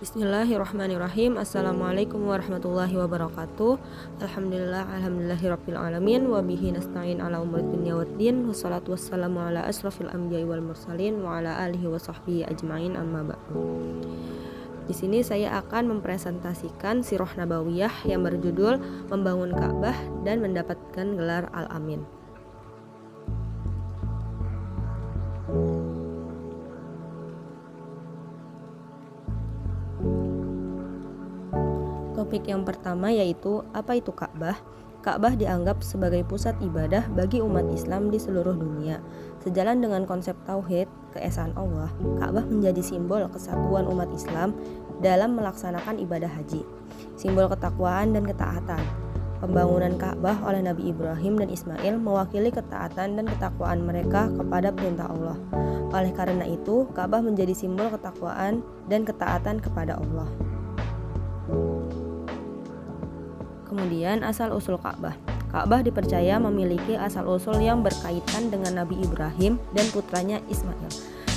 Bismillahirrahmanirrahim. Assalamualaikum warahmatullahi wabarakatuh. Alhamdulillahirabbil alamin wa bihi nasta'in ala umuri dunya waddin. Wassalatu wassalamu ala asrofil anbiya'i wal mursalin wa ala alihi wa sahbihi ajmain, amma ba'du. Di sini saya akan mempresentasikan sirah nabawiyah yang berjudul Membangun Ka'bah dan mendapatkan gelar Al-Amin. Topik yang pertama yaitu apa itu Ka'bah? Ka'bah dianggap sebagai pusat ibadah bagi umat Islam di seluruh dunia. Sejalan dengan konsep tauhid, keesaan Allah, Ka'bah menjadi simbol kesatuan umat Islam dalam melaksanakan ibadah haji, simbol ketakwaan dan ketaatan. Pembangunan Ka'bah oleh Nabi Ibrahim dan Ismail mewakili ketaatan dan ketakwaan mereka kepada perintah Allah. Oleh karena itu, Ka'bah menjadi simbol ketakwaan dan ketaatan kepada Allah. Kemudian asal-usul Ka'bah. Ka'bah dipercaya memiliki asal-usul yang berkaitan dengan Nabi Ibrahim dan putranya Ismail.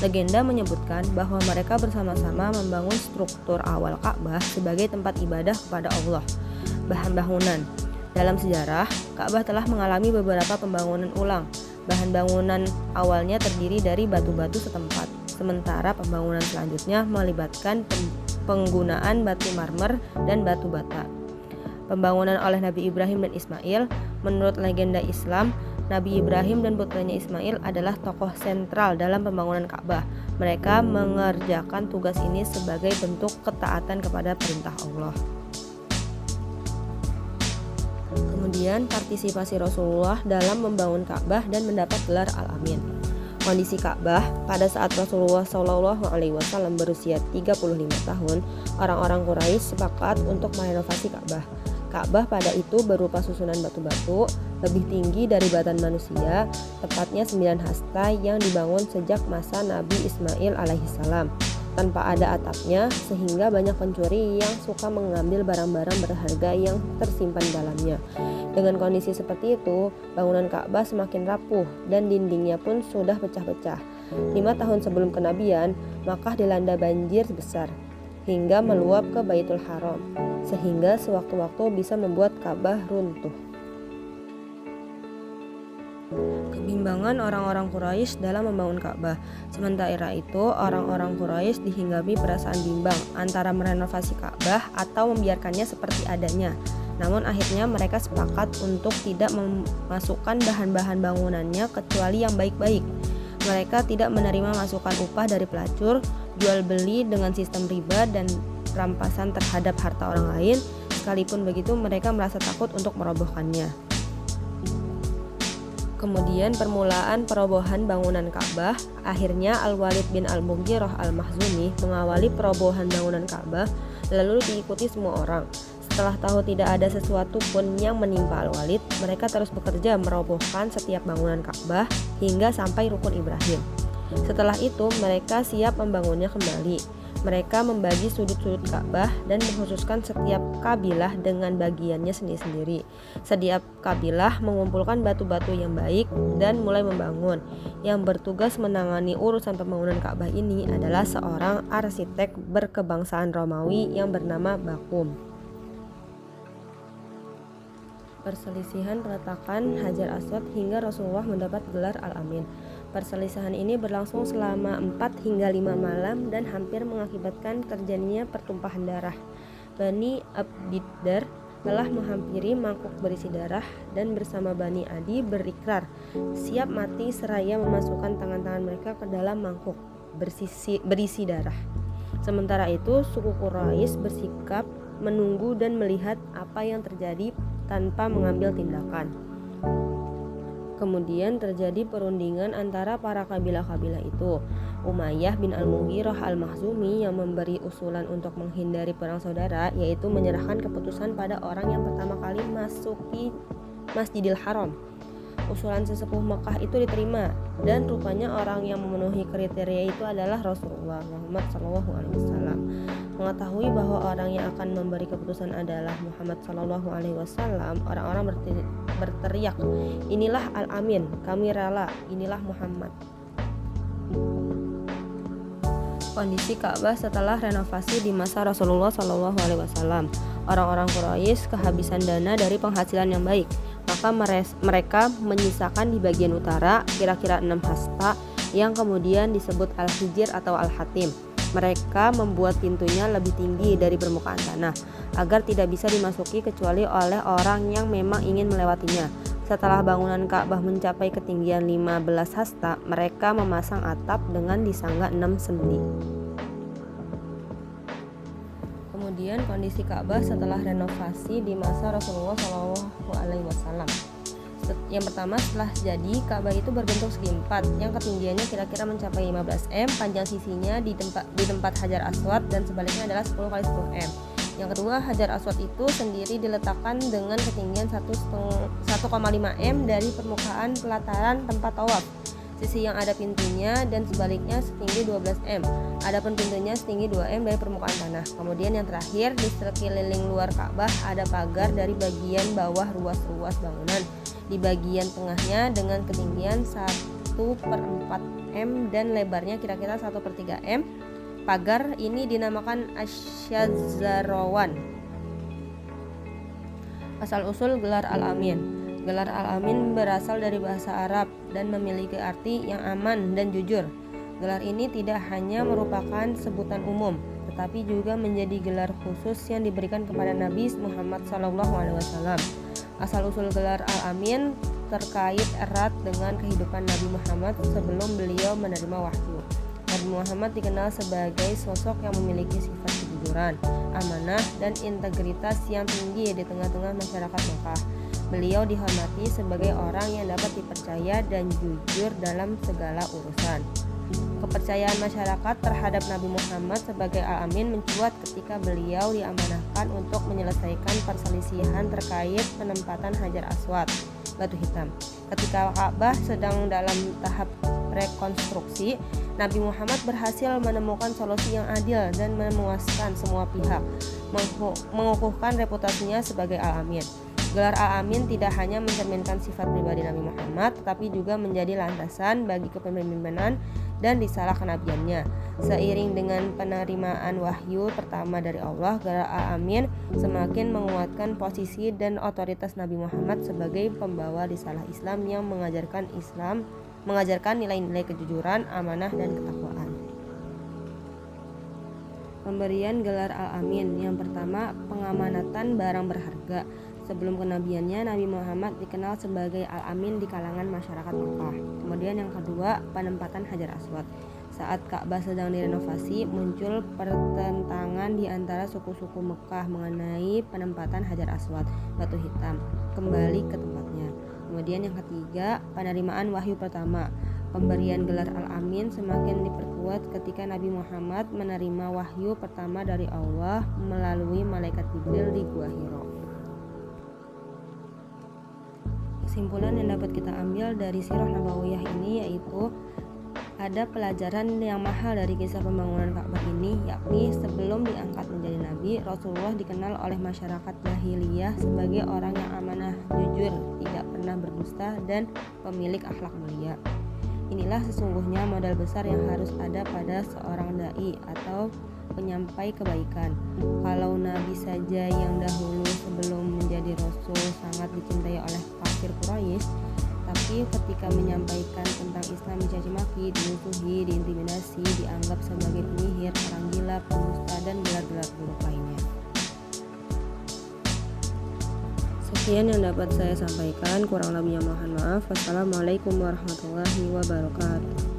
Legenda menyebutkan bahwa mereka bersama-sama membangun struktur awal Ka'bah sebagai tempat ibadah kepada Allah. Bahan bangunan. Dalam sejarah, Ka'bah telah mengalami beberapa pembangunan ulang. Bahan bangunan awalnya terdiri dari batu-batu setempat, sementara pembangunan selanjutnya melibatkan penggunaan batu marmer dan batu bata. Pembangunan oleh Nabi Ibrahim dan Ismail. Menurut legenda Islam, Nabi Ibrahim dan putranya Ismail adalah tokoh sentral dalam pembangunan Ka'bah. Mereka mengerjakan tugas ini sebagai bentuk ketaatan kepada perintah Allah. Kemudian partisipasi Rasulullah dalam membangun Ka'bah dan mendapat gelar Al-Amin. Kondisi Ka'bah pada saat Rasulullah SAW berusia 35 tahun, orang-orang Quraisy sepakat untuk merenovasi Ka'bah. Ka'bah pada itu berupa susunan batu-batu lebih tinggi dari badan manusia, tepatnya 9 hasta yang dibangun sejak masa Nabi Ismail alaihissalam, tanpa ada atapnya, sehingga banyak pencuri yang suka mengambil barang-barang berharga yang tersimpan dalamnya. Dengan kondisi seperti itu, bangunan Ka'bah semakin rapuh dan dindingnya pun sudah pecah-pecah. 5 tahun sebelum kenabian, Makkah dilanda banjir besar hingga meluap ke Baitul Haram, sehingga sewaktu-waktu bisa membuat Ka'bah runtuh. Kebimbangan orang-orang Quraisy dalam membangun Ka'bah. Sementara itu, orang-orang Quraisy dihinggapi perasaan bimbang antara merenovasi Ka'bah atau membiarkannya seperti adanya. Namun akhirnya mereka sepakat untuk tidak memasukkan bahan-bahan bangunannya kecuali yang baik-baik. Mereka tidak menerima masukan upah dari pelacur, jual beli dengan sistem riba, dan rampasan terhadap harta orang lain. Sekalipun begitu, mereka merasa takut untuk merobohkannya. Kemudian permulaan perobohan bangunan Ka'bah. Akhirnya Al-Walid bin Al-Mughirah Al-Makhzumi mengawali perobohan bangunan Ka'bah, lalu diikuti semua orang. Setelah tahu tidak ada sesuatu pun yang menimpa Al-Walid, mereka terus bekerja merobohkan setiap bangunan Ka'bah hingga sampai rukun Ibrahim. Setelah itu mereka siap membangunnya kembali. Mereka membagi sudut-sudut Ka'bah dan mengkhususkan setiap kabilah dengan bagiannya sendiri-sendiri. Setiap kabilah mengumpulkan batu-batu yang baik dan mulai membangun. Yang bertugas menangani urusan pembangunan Ka'bah ini adalah seorang arsitek berkebangsaan Romawi yang bernama Bakum. Perselisihan peletakan Hajar Aswad hingga Rasulullah mendapat gelar Al-Amin. Perselisihan ini berlangsung selama 4 hingga 5 malam dan hampir mengakibatkan terjadinya pertumpahan darah. Bani Abdiddar telah menghampiri mangkuk berisi darah dan bersama Bani Adi berikrar siap mati seraya memasukkan tangan-tangan mereka ke dalam mangkuk berisi darah. Sementara itu, suku Quraisy bersikap menunggu dan melihat apa yang terjadi tanpa mengambil tindakan. Kemudian terjadi perundingan antara para kabilah-kabilah itu. Umayyah bin Al-Mughirah Al-Makhzumi yang memberi usulan untuk menghindari perang saudara, yaitu menyerahkan keputusan pada orang yang pertama kali masuki Masjidil Haram. Usulan sesepuh Mekah itu diterima, dan rupanya orang yang memenuhi kriteria itu adalah Rasulullah Muhammad SAW. Mengetahui bahwa orang yang akan memberi keputusan adalah Muhammad SAW, orang-orang berteriak, "Inilah Al-Amin, kami rela, inilah Muhammad." Kondisi Ka'bah setelah renovasi di masa Rasulullah SAW. Orang-orang Quraisy kehabisan dana dari penghasilan yang baik, maka mereka menyisakan di bagian utara kira-kira 6 hasta yang kemudian disebut Al-Hijr atau Al-Hatim. Mereka membuat pintunya lebih tinggi dari permukaan tanah agar tidak bisa dimasuki kecuali oleh orang yang memang ingin melewatinya. Setelah bangunan Ka'bah mencapai ketinggian 15 hasta, mereka memasang atap dengan disangga 6 sendi. Kemudian kondisi Ka'bah setelah renovasi di masa Rasulullah SAW. Yang pertama, setelah jadi, Ka'bah itu berbentuk segi empat yang ketinggiannya kira-kira mencapai 15 m, panjang sisinya di tempat Hajar Aswad dan sebaliknya adalah 10 x 10 m. Yang kedua, Hajar Aswad itu sendiri diletakkan dengan ketinggian 1,5 m dari permukaan pelataran tempat tawaf. Sisi yang ada pintunya dan sebaliknya setinggi 12 m. Adapun pintunya setinggi 2 m dari permukaan tanah. Kemudian yang terakhir, di sekeliling luar Ka'bah ada pagar dari bagian bawah ruas-ruas bangunan. Di bagian tengahnya dengan ketinggian 1/4 m dan lebarnya kira-kira 1/3 m. Pagar ini dinamakan Asyadzarawan. Asal-usul gelar Al-Amin. Gelar Al-Amin berasal dari bahasa Arab dan memiliki arti yang aman dan jujur. Gelar ini tidak hanya merupakan sebutan umum, tetapi juga menjadi gelar khusus yang diberikan kepada Nabi Muhammad SAW. Asal-usul gelar Al-Amin terkait erat dengan kehidupan Nabi Muhammad sebelum beliau menerima wahyu. Nabi Muhammad dikenal sebagai sosok yang memiliki sifat kejujuran, amanah, dan integritas yang tinggi di tengah-tengah masyarakat Mekah. Beliau dihormati sebagai orang yang dapat dipercaya dan jujur dalam segala urusan. Kepercayaan masyarakat terhadap Nabi Muhammad sebagai Al-Amin mencuat ketika beliau diamanahkan untuk menyelesaikan perselisihan terkait penempatan Hajar Aswad, batu hitam. Ketika Ka'bah sedang dalam tahap rekonstruksi, Nabi Muhammad berhasil menemukan solusi yang adil dan memuaskan semua pihak, mengukuhkan reputasinya sebagai Al-Amin. Gelar Al-Amin tidak hanya mencerminkan sifat pribadi Nabi Muhammad, tetapi juga menjadi landasan bagi kepemimpinan dan risalah kenabiannya. Seiring dengan penerimaan wahyu pertama dari Allah, gelar Al-Amin semakin menguatkan posisi dan otoritas Nabi Muhammad sebagai pembawa risalah Islam yang mengajarkan nilai-nilai kejujuran, amanah, dan ketakwaan. Pemberian gelar Al-Amin. Yang pertama, pengamanatan barang berharga. Sebelum kenabiannya, Nabi Muhammad dikenal sebagai Al-Amin di kalangan masyarakat Mekah. Kemudian yang kedua, penempatan Hajar Aswad. Saat Ka'bah sedang direnovasi, muncul pertentangan di antara suku-suku Mekah mengenai penempatan Hajar Aswad, batu hitam, kembali ke tempatnya. Kemudian yang ketiga, penerimaan wahyu pertama. Pemberian gelar Al-Amin semakin diperkuat ketika Nabi Muhammad menerima wahyu pertama dari Allah melalui malaikat Jibril di Gua Hiro. Kesimpulan yang dapat kita ambil dari sirah nabawiyah ini yaitu ada pelajaran yang mahal dari kisah pembangunan Ka'bah ini, yakni sebelum diangkat menjadi nabi, Rasulullah dikenal oleh masyarakat jahiliyah sebagai orang yang amanah, jujur, tidak pernah berdusta, dan pemilik akhlak mulia. Inilah sesungguhnya modal besar yang harus ada pada seorang dai atau penyampai kebaikan. Kalau Nabi saja yang dahulu sebelum menjadi Rasul sangat dicintai oleh kafir Quraisy, tapi ketika menyampaikan tentang Islam dicaci maki, dimusuhi, diintimidasi, dianggap sebagai penyihir, orang gila, pendusta, dan gelar-gelar buruk lainnya. Sekian yang dapat saya sampaikan, kurang lebihnya mohon maaf. Wassalamualaikum warahmatullahi wabarakatuh.